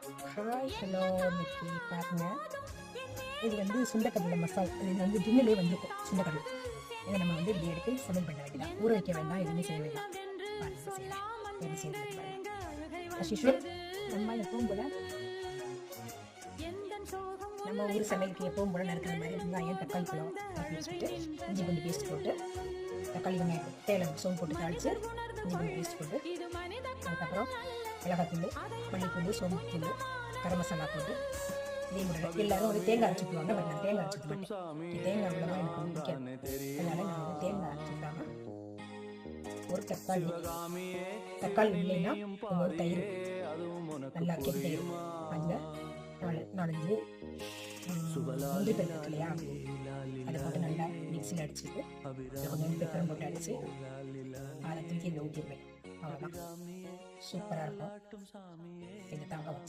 Hi hello இன்னைக்கு பாருங்க, இது வந்து சுண்டக்கடலை மசால். இது வந்து டின்னிலே வந்துருக்கும் சுண்டக்கடலை. இதை நம்ம வந்து இப்படி எடுத்து சமையல் பண்ண வேண்டியதான். ஊற வைக்க வேண்டாம், எதுவுமே செய்ய வேண்டாம். பாருங்க செய்யலாம். எப்படி செய்யறது பாருங்க. அசிஷுவல் நம்ம எப்பவும் போல நம்ம ஊர் சமையலுக்கு எப்பவும் போல நறுக்கிற மாதிரி வெங்காயம் தக்காளி பழம் வச்சுட்டு இஞ்சி பூண்டு பேஸ்ட் போட்டு தக்காளி வெங்காயம் தேவை சோம்பு போட்டு தாளித்து இஞ்சி பூண்டு பேஸ்ட் போட்டு அதுக்கப்புறம் மிளகாத்தூள் மல்லித்தூள் சோம்புத்தூள் கரம் மசாலா போட்டு இதே முறை எல்லாரும் வந்து தேங்காய் அரைச்சிக்குவாங்க. பட் நான் தேங்காய் அரைச்சிக்க மாட்டேன். தேங்காய் விடமா எனக்கு பிடிக்காது. அதனால நான் வந்து தேங்காய் அரைச்சிக்காம ஒரு தக்காளி இல்லைன்னா ஒரு தயிர் நல்லா தயிர் அதில் நாலஞ்சு முந்திரி பருப்பு இருக்கு இல்லையா, அதை போட்டு நல்லா மிக்சியில் அடிச்சுட்டு கொஞ்சம் பெப்பரம் போட்டு அடிச்சு அதை தூக்கி இந்த ஊற்றிடுவேன். அவ்வளோதான், சூப்பராக இருக்கும். எங்கள் தாங்க வச்சு